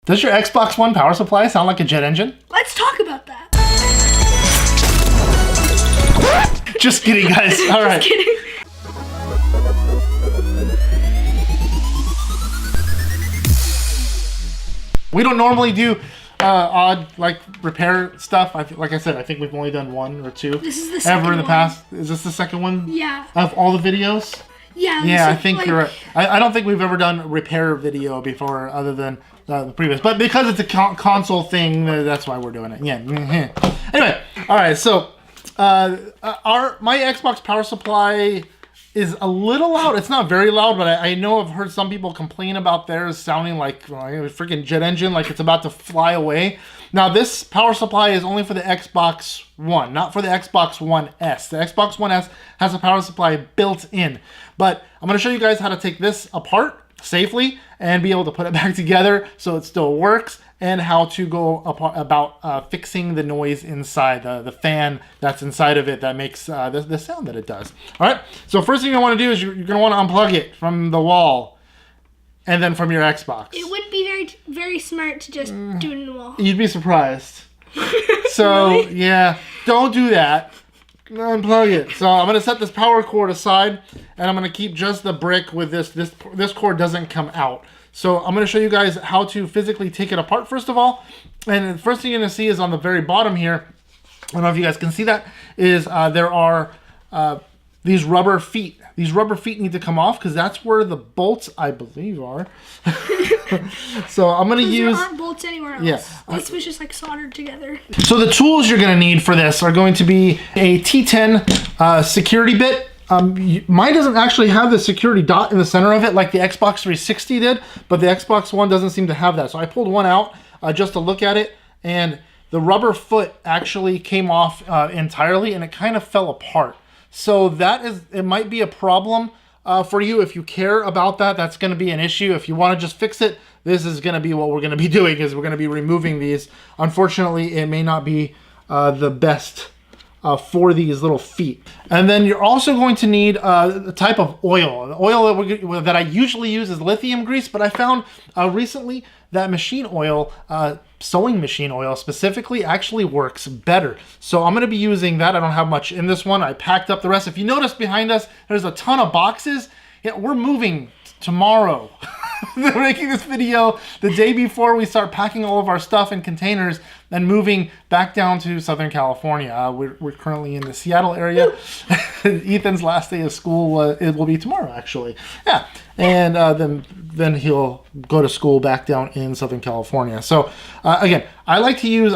Does your Xbox One power supply sound like a jet engine? Let's talk about that. Just kidding, guys. All right. Just kidding. We don't normally do odd like repair stuff. Like I said, I think we've only done one or two. This is the second ever in the one. past. Is this the second one? Yeah. Of all the videos? Yeah. Yeah, I think you're right. I don't think we've ever done a repair video before other than the previous. But because it's a console thing, that's why we're doing it. Yeah. Anyway, all right. So my Xbox power supply is a little loud. It's not very loud, but I know I've heard some people complain about theirs sounding like a freaking jet engine, like it's about to fly away. Now, this power supply is only for the Xbox One, not for the Xbox One S. The Xbox One S has a power supply built in, but I'm going to show you guys how to take this apart safely and be able to put it back together so it still works, and how to go about fixing the noise inside, the fan that's inside of it that makes the sound that it does. All right, so first thing you want to do is you're going to want to unplug it from the wall and then from your Xbox. It would be very, very smart to just do it in the wall. You'd be surprised. So, Really? yeah, don't do that. Unplug it. So I'm going to set this power cord aside, and I'm going to keep just the brick with this. This cord doesn't come out. So I'm going to show you guys how to physically take it apart first of all. And the first thing you're going to see is on the very bottom here, I don't know if you guys can see that, is there are these rubber feet. These rubber feet need to come off because that's where the bolts, I believe, are. So I'm going to use... There aren't bolts anywhere else. Yeah. This was just like soldered together. So the tools you're going to need for this are going to be a T10 security bit. Mine doesn't actually have the security dot in the center of it like the Xbox 360 did, but the Xbox One doesn't seem to have that. So I pulled one out just to look at it, and the rubber foot actually came off entirely, and it kind of fell apart. So it might be a problem for you. If you care about that, that's going to be an issue. If you want to just fix it, this is going to be what we're going to be doing, is we're going to be removing these. Unfortunately, it may not be the best for these little feet. And then you're also going to need a type of oil. The oil that I usually use is lithium grease, but I found recently that machine oil, sewing machine oil specifically, actually works better. So I'm going to be using that. I don't have much in this one. I packed up the rest. If you notice behind us, there's a ton of boxes. Yeah, we're moving tomorrow. They're making this video the day before we start packing all of our stuff in containers and moving back down to Southern California. We're currently in the Seattle area. Ethan's last day of school it will be tomorrow, actually. Yeah, and then he'll go to school back down in Southern California. So again, I like to use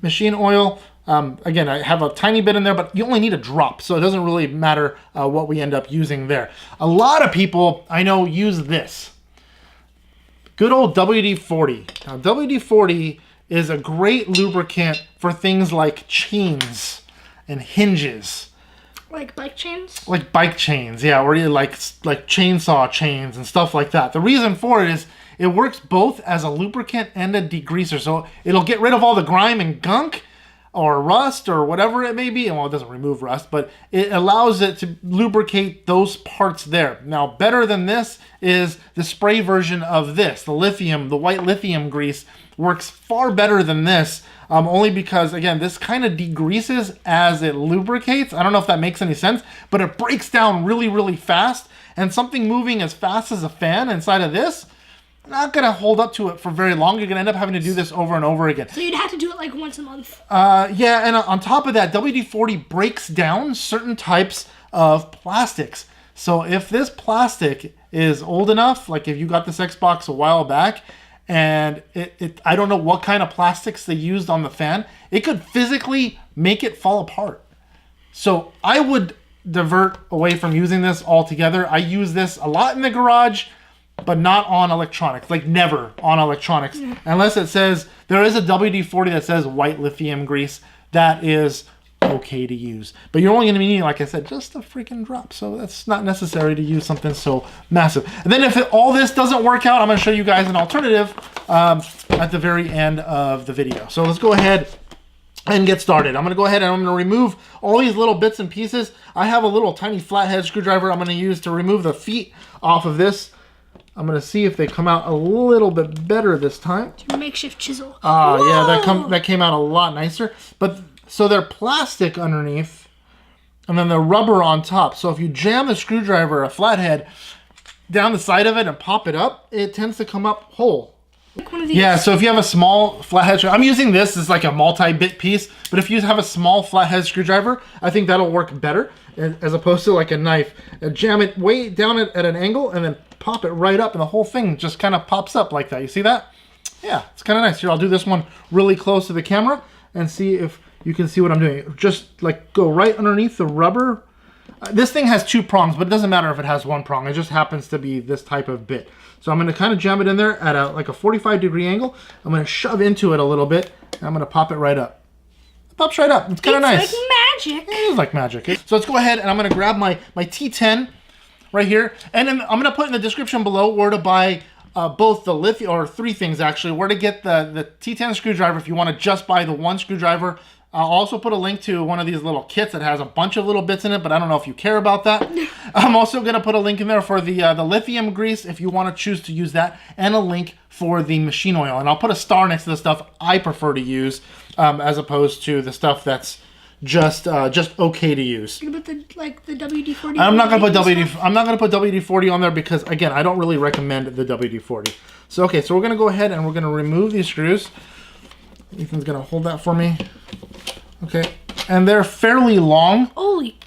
machine oil. Again, I have a tiny bit in there, but you only need a drop, so it doesn't really matter what we end up using there. A lot of people I know use this. Good old WD-40. Now, WD-40 is a great lubricant for things like chains and hinges. Like bike chains? Like bike chains, yeah, or like chainsaw chains and stuff like that. The reason for it is it works both as a lubricant and a degreaser. So it'll get rid of all the grime and gunk or rust or whatever it may be. Well, it doesn't remove rust, but it allows it to lubricate those parts there. Now, better than this is the spray version of this. The lithium, the white lithium grease works far better than this, only because, again, this kind of degreases as it lubricates. I don't know if that makes any sense, but it breaks down really, really fast. And something moving as fast as a fan inside of this, not going to hold up to it for very long. You're going to end up having to do this over and over again. So you'd have to do it like once a month. Yeah, and on top of that, WD-40 breaks down certain types of plastics. So if this plastic is old enough, like if you got this Xbox a while back, and I don't know what kind of plastics they used on the fan, it could physically make it fall apart. So I would divert away from using this altogether. I use this a lot in the garage, but not on electronics, like never on electronics, unless it says, there is a WD-40 that says white lithium grease, that is okay to use. But you're only going to be needing, like I said, just a freaking drop, so that's not necessary to use something so massive. And then if all this doesn't work out, I'm going to show you guys an alternative at the very end of the video. So let's go ahead and get started. I'm going to go ahead and I'm going to remove all these little bits and pieces. I have a little tiny flathead screwdriver I'm going to use to remove the feet off of this I'm gonna see if they come out a little bit better this time. Makeshift chisel. Yeah, that came out a lot nicer. But so they're plastic underneath, and then the rubber on top. So if you jam the screwdriver, a flathead, down the side of it and pop it up, it tends to come up whole. Like one of these. Yeah, so if you have a small flathead, I'm using this as like a multi-bit piece, but if you have a small flathead screwdriver, I think that'll work better as opposed to like a knife. Jam it way down at an angle and then pop it right up and the whole thing just kind of pops up like that. You see that? Yeah, it's kind of nice. Here, I'll do this one really close to the camera and see if you can see what I'm doing. Just like go right underneath the rubber. This thing has 2 prongs, but it doesn't matter if it has 1 prong. It just happens to be this type of bit. So I'm going to kind of jam it in there at like a 45-degree angle. I'm going to shove into it a little bit, and I'm going to pop it right up. It pops right up. It's kind of nice. It's like magic. It is like magic. So let's go ahead, and I'm going to grab my T10 right here, and then I'm going to put in the description below where to buy both the Lithium, or 3 things actually, where to get the T10 screwdriver if you want to just buy the 1 screwdriver. I'll also put a link to one of these little kits that has a bunch of little bits in it, but I don't know if you care about that. I'm also going to put a link in there for the lithium grease if you want to choose to use that, and a link for the machine oil. And I'll put a star next to the stuff I prefer to use as opposed to the stuff that's just okay to use. You put the WD-40. I'm not going to put WD-40 on there because, again, I don't really recommend the WD-40. So okay, so we're going to go ahead and we're going to remove these screws. Ethan's going to hold that for me. Okay, and they're fairly long. Holy.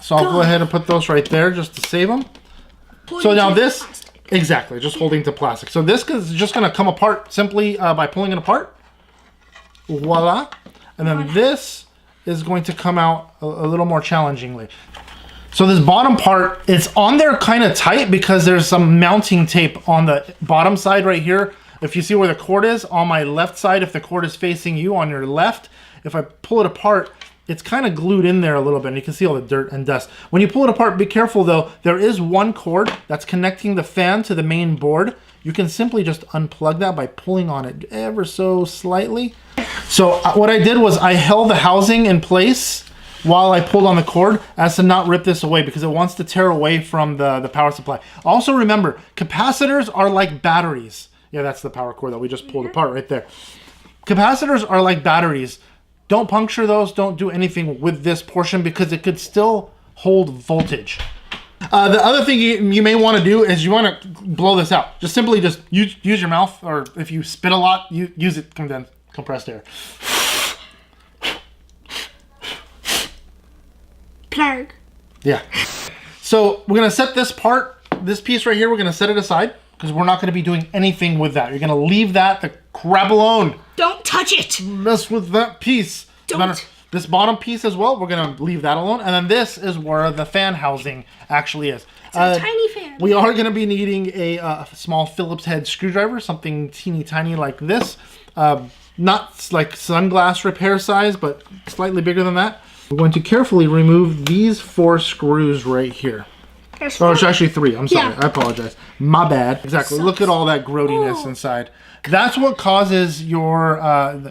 So I'll go ahead and put those right there just to save them. So now this, exactly, just holding to plastic. So this is just going to come apart simply by pulling it apart. Voila. And then this is going to come out a little more challengingly. So this bottom part, it's on there kind of tight because there's some mounting tape on the bottom side right here. If you see where the cord is, on my left side, if the cord is facing you on your left, if I pull it apart, it's kind of glued in there a little bit, and you can see all the dirt and dust. When you pull it apart, be careful though, there is 1 cord that's connecting the fan to the main board. You can simply just unplug that by pulling on it ever so slightly. So what I did was I held the housing in place while I pulled on the cord as to not rip this away because it wants to tear away from the power supply. Also remember, capacitors are like batteries. Yeah, that's the power cord that we just pulled apart right there. Capacitors are like batteries. Don't puncture those. Don't do anything with this portion because it could still hold voltage. The other thing you may want to do is you want to blow this out. Just simply use your mouth, or if you spit a lot, use it compressed air. Plug. Yeah. So we're going to set this piece right here, we're going to set it aside because we're not going to be doing anything with that. You're going to leave that the crap alone. Don't touch it. Mess with that piece. Don't. This bottom piece as well, we're going to leave that alone. And then this is where the fan housing actually is. It's a tiny fan. We are going to be needing a small Phillips head screwdriver, something teeny tiny like this. Not like sunglass repair size, but slightly bigger than that. We're going to carefully remove these 4 screws right here. Oh, it's actually 3. I'm sorry. Yeah. I apologize. My bad. Exactly. Look at all that grody-ness inside. That's what causes your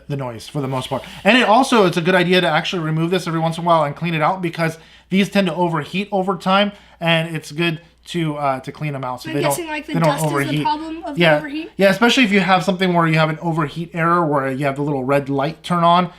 the noise for the most part. And it's a good idea to actually remove this every once in a while and clean it out because these tend to overheat over time, and it's good to clean them out so I'm guessing like the dust is the problem of the overheat? Yeah, especially if you have something where you have an overheat error where you have the little red light turn on.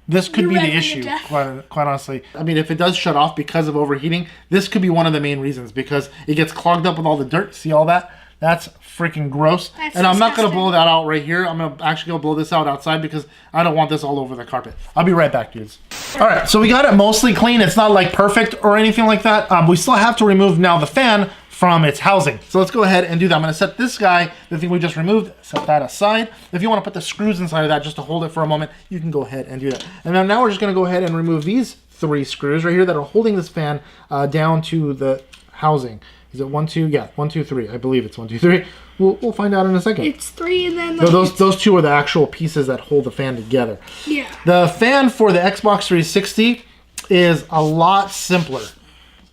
This could be the issue, quite honestly. I mean, if it does shut off because of overheating, this could be one of the main reasons because it gets clogged up with all the dirt. See all that? That's freaking gross. And I'm not going to blow that out right here. I'm going to actually go blow this out outside because I don't want this all over the carpet. I'll be right back, dudes. All right, so we got it mostly clean. It's not like perfect or anything like that. We still have to remove now the fan from its housing. So let's go ahead and do that. I'm going to set this guy, the thing we just removed, set that aside. If you want to put the screws inside of that just to hold it for a moment, you can go ahead and do that. And then now we're just going to go ahead and remove these 3 screws right here that are holding this fan down to the housing. Is it 1, 2? Yeah, 1, 2, 3. I believe it's 1, 2, 3. We'll find out in a second. It's 3 and then... Like those 2 are the actual pieces that hold the fan together. Yeah. The fan for the Xbox 360 is a lot simpler.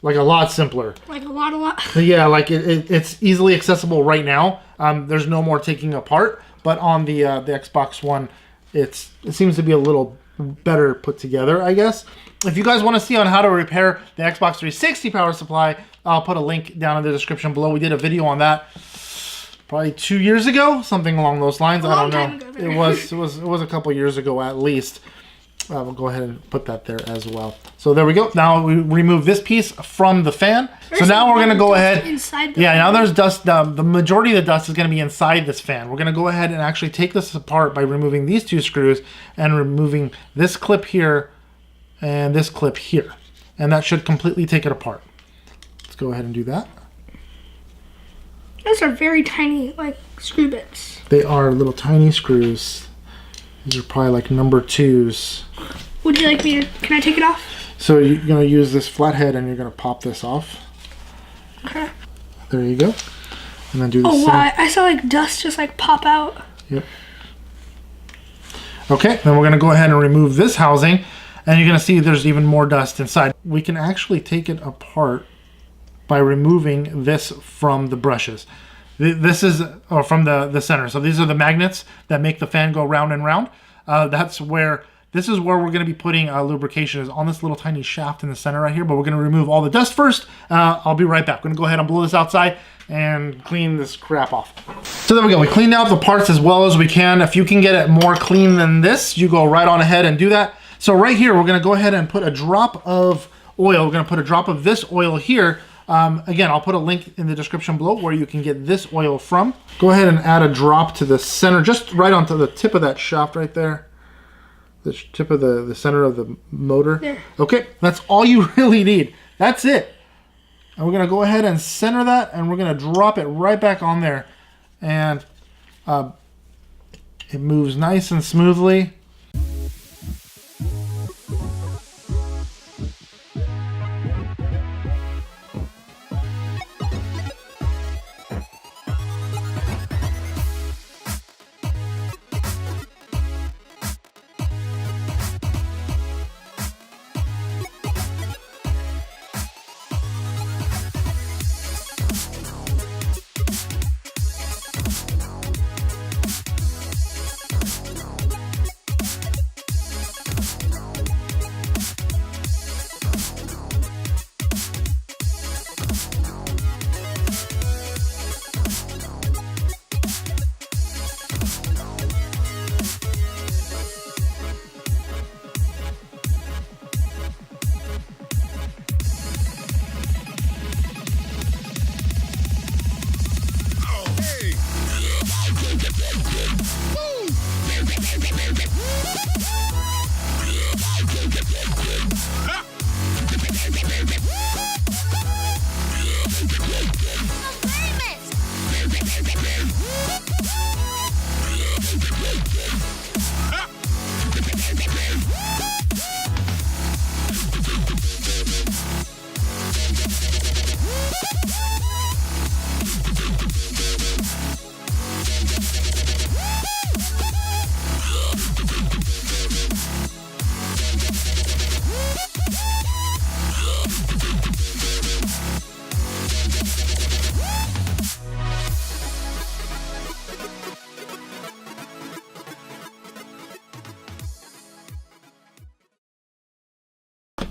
Like a lot simpler. Like a lot. Yeah, like it's easily accessible right now. There's no more taking apart. But on the Xbox One, it seems to be a little better put together, I guess. If you guys want to see on how to repair the Xbox 360 power supply, I'll put a link down in the description below. We did a video on that probably 2 years ago, something along those lines. I don't long know. time ago. It was a couple years ago at least. We'll go ahead and put that there as well. So there we go. Now we remove this piece from the fan. So now we're going to go ahead. Inside the Yeah, fan. now there's dust. The majority of the dust is going to be inside this fan. We're going to go ahead and actually take this apart by removing these 2 screws and removing this clip here and this clip here. And that should completely take it apart. Let's go ahead and do that. Those are very tiny, like, screw bits. They are little tiny screws. These are probably like number 2s. Would you like me to, can I take it off? So you're going to use this flathead and you're going to pop this off. Okay. There you go. And then do the Oh, same. wow. I saw, like, dust just, like, pop out. Yep. Okay, then we're going to go ahead and remove this housing. And you're going to see there's even more dust inside. We can actually take it apart by removing this from the brushes. This is from the center. So these are the magnets that make the fan go round and round. This is where we're going to be putting lubrication, is on this little tiny shaft in the center right here. But we're going to remove all the dust first. I'll be right back. I'm going to go ahead and blow this outside and clean this crap off. So there we go. We cleaned out the parts as well as we can. If you can get it more clean than this, you go right on ahead and do that. So right here, we're going to go ahead and put a drop of oil. We're going to put a drop of this oil here. Again, I'll put a link in the description below where you can get this oil from. Go ahead and add a drop to the center, just right onto the tip of that shaft right there. The tip of the center of the motor. There. Okay, that's all you really need. That's it. And we're going to go ahead and center that, and we're going to drop it right back on there. And it moves nice and smoothly.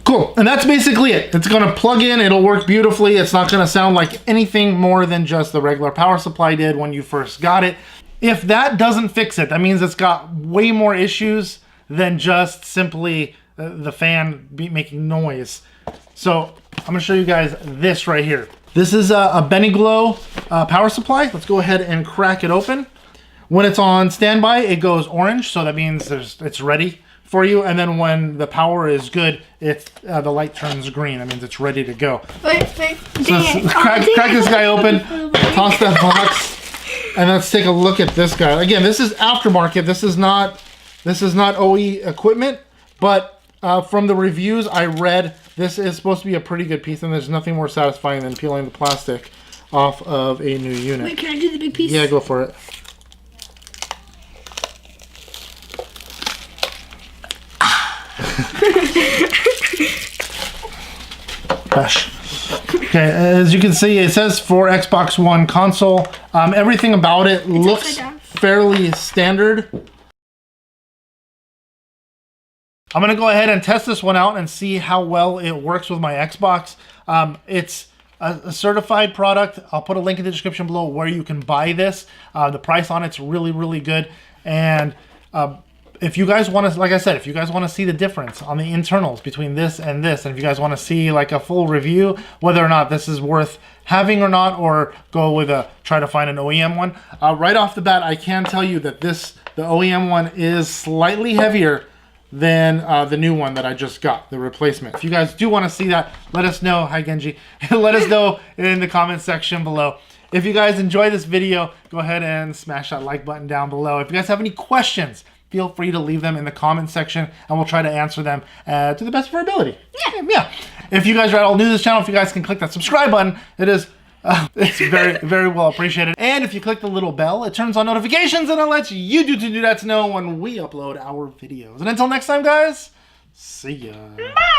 Cool, and that's basically it. It's gonna plug in, it'll work beautifully. It's not gonna sound like anything more than just the regular power supply did when you first got it. If that doesn't fix it, that means it's got way more issues than just simply the fan making noise. So I'm gonna show you guys this right here. This is a BeneGlow power supply. Let's go ahead and crack it open. When it's on standby, it goes orange, so that means it's ready for you. And then when the power is good, the light turns green. That means it's ready to go. Wait. So let's crack this guy open, toss that box, and let's take a look at this guy. Again, this is aftermarket. This is not OE equipment, but from the reviews I read, this is supposed to be a pretty good piece, and there's nothing more satisfying than peeling the plastic off of a new unit. Wait, can I do the big piece? Yeah, go for it. Gosh. Okay, as you can see, it says for Xbox One console. Everything about it looks fairly standard. I'm gonna go ahead and test this one out and see how well it works with my Xbox. It's a certified product. I'll put a link in the description below where you can buy this. The price on it's really, really good. And if you guys want to, like I said, if you guys want to see the difference on the internals between this and this, and if you guys want to see like a full review, whether or not this is worth having or not, or go with try to find an OEM one, right off the bat, I can tell you that the OEM one is slightly heavier than the new one that I just got, the replacement. If you guys do want to see that, let us know. Hi, Genji. Let us know in the comment section below. If you guys enjoy this video, go ahead and smash that like button down below. If you guys have any questions, feel free to leave them in the comment section, and we'll try to answer them to the best of our ability. Yeah. If you guys are all new to this channel, if you guys can click that subscribe button, it's very, very well appreciated. And if you click the little bell, it turns on notifications, and it lets you do that to know when we upload our videos. And until next time, guys, see ya. Bye.